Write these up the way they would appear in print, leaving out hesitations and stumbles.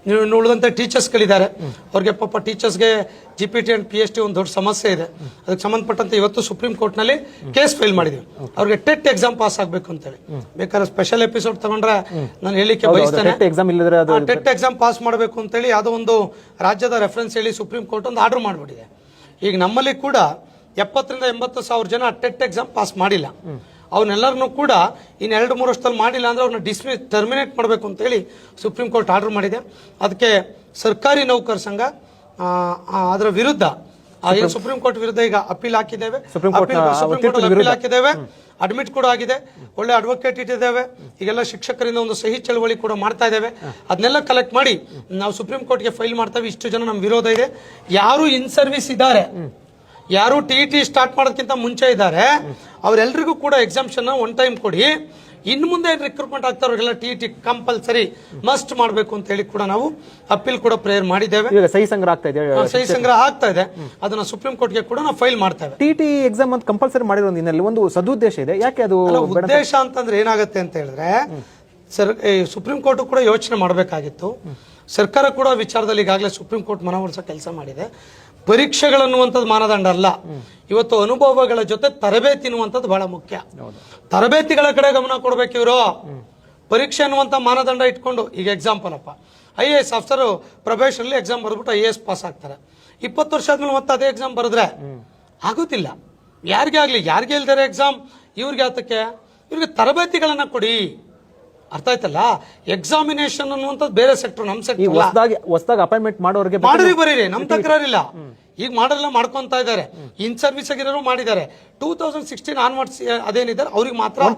ನೀವು ಉಳಿದಂತೆ ಟೀಚರ್ಸ್ಗಳಿದ್ದಾರೆ, ಅವ್ರಿಗೆ ಪಾಪ ಟೀಚರ್ಸ್ಗೆ GPT ಅಂಡ್ PhD ಒಂದು ದೊಡ್ಡ ಸಮಸ್ಯೆ ಇದೆ. ಅದಕ್ಕೆ ಸಂಬಂಧಪಟ್ಟಂತೆ ಇವತ್ತು ಸುಪ್ರೀಂ ಕೋರ್ಟ್ನಲ್ಲಿ ಕೇಸ್ ಫೈಲ್ ಮಾಡಿದ್ದೀವಿ. ಅವ್ರಿಗೆ ಟೆಟ್ ಎಕ್ಸಾಮ್ ಪಾಸ್ ಆಗಬೇಕು ಅಂತೇಳಿ. ಬೇಕಾದ್ರೆ ಸ್ಪೆಷಲ್ ಎಪಿಸೋಡ್ ತಗೊಂಡ್ರೆ ನಾನು ಹೇಳಿಕ್ಕೆ ಬಯಸ್ತೇನೆ. ಟೆಟ್ ಎಕ್ಸಾಮ್ ಪಾಸ್ ಮಾಡಬೇಕು ಅಂತೇಳಿ ಯಾವುದೋ ಒಂದು ರಾಜ್ಯದ ರೆಫರೆನ್ಸ್ ಹೇಳಿ ಸುಪ್ರೀಂ ಕೋರ್ಟ್ ಒಂದು ಆರ್ಡರ್ ಮಾಡಿಬಿಟ್ಟಿದೆ. ಈಗ ನಮ್ಮಲ್ಲಿ ಕೂಡ 70,000 ರಿಂದ 80,000 ಜನ ಟೆಟ್ ಎಕ್ಸಾಮ್ ಪಾಸ್ ಮಾಡಿಲ್ಲ. ಅವನ್ನೆಲ್ಲರನ್ನೂ ಕೂಡ ಇನ್ನು 2-3 ವರ್ಷದಲ್ಲಿ ಮಾಡಿಲ್ಲ ಅಂದ್ರೆ ಅವ್ರನ್ನ ಟರ್ಮಿನೇಟ್ ಮಾಡಬೇಕು ಅಂತೇಳಿ ಸುಪ್ರೀಂ ಕೋರ್ಟ್ ಆರ್ಡರ್ ಮಾಡಿದೆ. ಅದಕ್ಕೆ ಸರ್ಕಾರಿ ನೌಕರ ಸಂಘ ಅದರ ವಿರುದ್ಧ ಸುಪ್ರೀಂ ಕೋರ್ಟ್ ವಿರುದ್ಧ ಈಗ ಅಪೀಲ್ ಹಾಕಿದ್ದೇವೆ. ಅಪೀಲ್ ಹಾಕಿದ್ದೇವೆ, ಅಡ್ಮಿಟ್ ಕೂಡ ಆಗಿದೆ, ಒಳ್ಳೆ ಅಡ್ವೊಕೇಟ್ ಇಟ್ಟಿದ್ದೇವೆ. ಈಗೆಲ್ಲ ಶಿಕ್ಷಕರಿಂದ ಒಂದು ಸಹಿ ಚಳವಳಿ ಕೂಡ ಮಾಡ್ತಾ ಇದ್ದೇವೆ. ಅದನ್ನೆಲ್ಲ ಕಲೆಕ್ಟ್ ಮಾಡಿ ನಾವು ಸುಪ್ರೀಂ ಕೋರ್ಟ್ಗೆ ಫೈಲ್ ಮಾಡ್ತೇವೆ. ಇಷ್ಟು ಜನ ನಮ್ಮ ವಿರೋಧ ಇದೆ. ಯಾರು ಇನ್ ಸರ್ವಿಸ್ ಇದ್ದಾರೆ, ಯಾರು TET ಸ್ಟಾರ್ಟ್ ಮಾಡೋದಕ್ಕಿಂತ ಮುಂಚೆ ಇದ್ದಾರೆ, ಅವರೆಲ್ಲರಿಗೂ ಕೂಡ ಎಕ್ಸಾಮ್ಷನ್ ಒನ್ ಟೈಮ್ ಕೊಡಿ. ಇನ್ನು ಮುಂದೆ ರಿಕ್ರೂಟ್ಮೆಂಟ್ ಆಗ್ತಾರವ್ರಿಗೆಲ್ಲ TET ಕಂಪಲ್ಸರಿ ಮಸ್ಟ್ ಮಾಡಬೇಕು ಅಂತ ಹೇಳಿ ಕೂಡ ನಾವು ಅಪೀಲ್ ಕೂಡ ಪ್ರೇಯರ್ ಮಾಡಿದ್ದೇವೆ. ಸಹಿ ಸಂಗ್ರಹ ಆಗ್ತಾ ಇದೆ. ಅದನ್ನ ಸುಪ್ರೀಂ ಕೋರ್ಟ್ಗೆ ಕೂಡ ನಾವು ಫೈಲ್ ಮಾಡ್ತೇವೆ. TET ಎಕ್ಸಾಮ್ ಅಂತ ಕಂಪಲ್ಸರಿ ಮಾಡಿರೋದ್ರಲ್ಲಿ ಒಂದು ಸದುದ್ದೇಶ ಇದೆ. ಯಾಕೆ ಅದು ಉದ್ದೇಶ ಅಂತಂದ್ರೆ ಏನಾಗುತ್ತೆ ಅಂತ ಹೇಳಿದ್ರೆ, ಸುಪ್ರೀಂ ಕೋರ್ಟ್ ಕೂಡ ಯೋಚನೆ ಮಾಡಬೇಕಾಗಿತ್ತು. ಸರ್ಕಾರ ಕೂಡ ವಿಚಾರದಲ್ಲಿ ಈಗಾಗಲೇ ಸುಪ್ರೀಂ ಕೋರ್ಟ್ ಮನವೊಲಿಸೋ ಕೆಲಸ ಮಾಡಿದೆ. ಪರೀಕ್ಷೆಗಳನ್ನುವಂಥದ್ದು ಮಾನದಂಡ ಅಲ್ಲ. ಇವತ್ತು ಅನುಭವಗಳ ಜೊತೆ ತರಬೇತಿ ಅನ್ನುವಂಥದ್ದು ಬಹಳ ಮುಖ್ಯ. ತರಬೇತಿಗಳ ಕಡೆ ಗಮನ ಕೊಡ್ಬೇಕು ಇವರು. ಪರೀಕ್ಷೆ ಅನ್ನುವಂಥ ಮಾನದಂಡ ಇಟ್ಕೊಂಡು, ಈಗ ಎಕ್ಸಾಂಪಲ್ ಅಪ್ಪ, IAS ಆಫೀಸರ್ ಪ್ರೊಬೇಷನಲ್ಲಿ ಎಕ್ಸಾಮ್ ಬರೆದ್ಬಿಟ್ಟು IAS ಪಾಸ್ ಆಗ್ತಾರೆ. 20 ವರ್ಷ ಆದ್ಮೇಲೆ ಮತ್ತೆ ಅದೇ ಎಕ್ಸಾಮ್ ಬರೆದ್ರೆ ಆಗೋದಿಲ್ಲ. ಯಾರಿಗೆ ಆಗ್ಲಿ, ಯಾರಿಗೆ ಇಲ್ದಾರೆ ಎಕ್ಸಾಮ್, ಇವ್ರಿಗೆ ಆತಕ್ಕೆ ಇವ್ರಿಗೆ ತರಬೇತಿಗಳನ್ನ ಕೊಡಿ. ಅರ್ಥ ಆಯ್ತಲ್ಲ? ಎಕ್ಸಾಮಿನೇಷನ್ ಅನ್ನುವಂಥದ್ದು ಬೇರೆ ಸೆಕ್ಟರ್, ನಮ್ ಸೆಕ್ಟರ್. ಹೊಸದಾಗಿ ಅಪಾಯಿಂಟ್ಮೆಂಟ್ ಮಾಡೋರಿಗೆ ಬರೀರಿ, ನಮ್ ತಕರಾರಿಲ್ಲ. ಈಗ ಮಾಡಲ್ಲ, ಮಾಡ್ಕೊಂತ ಇದ್ದಾರೆ. ಇನ್ ಸರ್ವಿಸ್ ಆಗಿರೋರು ಮಾಡಿದ್ದಾರೆ. 2016 ಆನ್ವರ್ಡ್ಸ್ ಅದೇನಿದ್ದಾರೆ ಅವ್ರಿಗೆ ಮಾತ್ರ ಆ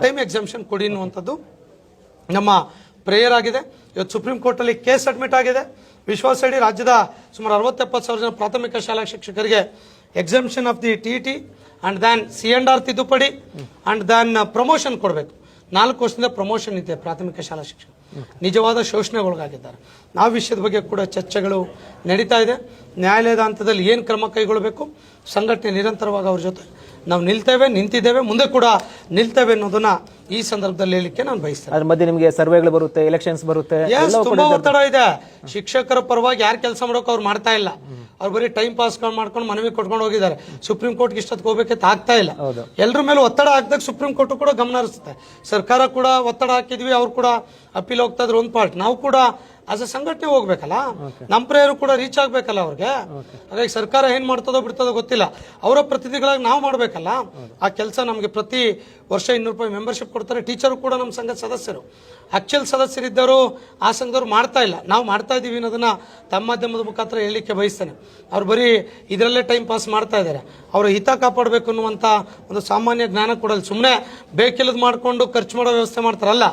ಟೈಮ್ ಎಕ್ಸಾಮ್ಷನ್ ಕೊಡಿ ಅನ್ನುವಂಥದ್ದು ನಮ್ಮ ಪ್ರೇಯರ್ ಆಗಿದೆ. ಇವತ್ತು ಸುಪ್ರೀಂ ಕೋರ್ಟ್ ಅಲ್ಲಿ ಕೇಸ್ ಅಡ್ಮಿಟ್ ಆಗಿದೆ. ವಿಶ್ವಾಸ ಇಡಿ ರಾಜ್ಯದ ಸುಮಾರು 60-70 ಜನ ಪ್ರಾಥಮಿಕ ಶಾಲಾ ಶಿಕ್ಷಕರಿಗೆ exemption of the TET and then C&R ತಿದ್ದುಪಡಿ ಅಂಡ್ ದೆನ್ ಪ್ರಮೋಷನ್ ಕೊಡಬೇಕು. 4 ವರ್ಷದಿಂದ ಪ್ರಮೋಷನ್ ಇದೆ ಪ್ರಾಥಮಿಕ ಶಾಲಾ ಶಿಕ್ಷಕ. ನಿಜವಾದ ಶೋಷಣೆಗೊಳಗಾಗಿದ್ದಾರೆ. ಆ ವಿಷಯದ ಬಗ್ಗೆ ಕೂಡ ಚರ್ಚೆಗಳು ನಡೀತಾ ಇದೆ. ನ್ಯಾಯಾಲಯದ ಹಂತದಲ್ಲಿ ಏನು ಕ್ರಮ ಕೈಗೊಳ್ಳಬೇಕು, ಸಂಘಟನೆ ನಿರಂತರವಾಗಿ ಅವ್ರ ಜೊತೆ ನಾವು ನಿಂತಿದ್ದೇವೆ, ಮುಂದೆ ಕೂಡ ನಿಲ್ತೇವೆ ಅನ್ನೋದನ್ನ ಈ ಸಂದರ್ಭದಲ್ಲಿ ಹೇಳಿಕ್ಕೆ ನಾನು ಬಯಸ್ತೇನೆ. ಅದ್ರ ಮಧ್ಯೆ ನಿಮಗೆ ಸರ್ವೆಗಳು ಬರುತ್ತೆ, ಎಲೆಕ್ಷನ್ಸ್ ಬರುತ್ತೆ, ತುಂಬಾ ಒತ್ತಡ ಇದೆ. ಶಿಕ್ಷಕರ ಪರವಾಗಿ ಯಾರು ಕೆಲಸ ಮಾಡೋಕೆ ಅವ್ರು ಮಾಡ್ತಾ ಇಲ್ಲ. ಅವ್ರು ಬರೀ ಟೈಮ್ ಪಾಸ್ ಮಾಡ್ಕೊಂಡು ಮನವಿ ಕೊಟ್ಕೊಂಡು ಹೋಗಿದ್ದಾರೆ. ಸುಪ್ರೀಂ ಕೋರ್ಟ್ಗೆ ಇಷ್ಟೊತ್ತಿಗೆ ಹೋಗ್ಬೇಕಂತ ಆಗ್ತಾ ಇಲ್ಲ. ಎಲ್ಲರ ಮೇಲೆ ಒತ್ತಡ ಹಾಕಿದಾಗ ಸುಪ್ರೀಂ ಕೋರ್ಟ್ ಕೂಡ ಗಮನ ಹರಿಸುತ್ತೆ. ಸರ್ಕಾರ ಕೂಡ ಒತ್ತಡ ಹಾಕಿದ್ವಿ, ಅವ್ರು ಕೂಡ ಅಪೀಲ್ ಹೋಗ್ತಾ ಇದ್ರು. ಒಂದು ಪಾರ್ಟ್ ನಾವು ಕೂಡ ಆಸ್ ಎ ಸಂಘಟನೆ ಹೋಗ್ಬೇಕಲ್ಲ, ನಮ್ಮ ಪ್ರೇಯರು ಕೂಡ ರೀಚ್ ಆಗ್ಬೇಕಲ್ಲ ಅವ್ರಿಗೆ. ಹಾಗಾಗಿ ಸರ್ಕಾರ ಏನ್ ಮಾಡ್ತದೋ ಬಿಡ್ತದೋ ಗೊತ್ತಿಲ್ಲ, ಅವರ ಪ್ರತಿನಿಧಿಗಳಾಗಿ ನಾವು ಮಾಡ್ಬೇಕಲ್ಲ. ಆ ಕೆಲಸ ನಮಗೆ ಪ್ರತಿ ವರ್ಷ 200 ರೂಪಾಯಿ ಮೆಂಬರ್ಶಿಪ್ ಕೊಡ್ತಾರೆ. ಟೀಚರು ಕೂಡ ನಮ್ಮ ಸಂಘದ ಸದಸ್ಯರು, ಆಕ್ಚುಯಲ್ ಸದಸ್ಯರಿದ್ದರು ಆ ಸಂಘದವ್ರು ಮಾಡ್ತಾ ಇಲ್ಲ, ನಾವು ಮಾಡ್ತಾ ಇದೀವಿ ಅನ್ನೋದನ್ನ ತಮ್ಮ ಮಾಧ್ಯಮದ ಮುಖಾಂತರ ಹೇಳಲಿಕ್ಕೆ ಬಯಸ್ತೇನೆ. ಅವ್ರು ಬರೀ ಇದರಲ್ಲೇ ಟೈಮ್ ಪಾಸ್ ಮಾಡ್ತಾ ಇದ್ದಾರೆ. ಅವರ ಹಿತ ಕಾಪಾಡಬೇಕು ಅನ್ನುವಂಥ ಒಂದು ಸಾಮಾನ್ಯ ಜ್ಞಾನ ಕೊಡಲ್ಲ. ಸುಮ್ಮನೆ ಬೇಕಿಲ್ಲದ್ ಮಾಡ್ಕೊಂಡು ಖರ್ಚು ಮಾಡೋ ವ್ಯವಸ್ಥೆ ಮಾಡ್ತಾರಲ್ಲ.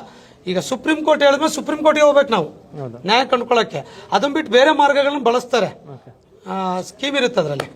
ಈಗ ಸುಪ್ರೀಂ ಕೋರ್ಟ್ ಹೇಳಿದ್ಮೇಲೆ ಸುಪ್ರೀಂ ಕೋರ್ಟ್ಗೆ ಹೋಗ್ಬೇಕು ನಾವು ನ್ಯಾಯ ಕಂಡುಕೊಳ್ಳಕ್ಕೆ. ಅದನ್ನ ಬಿಟ್ಟು ಬೇರೆ ಮಾರ್ಗಗಳನ್ನ ಬಳಸ್ತಾರೆ. ಸ್ಕೀಮ್ ಇರುತ್ತೆ ಅದರಲ್ಲಿ.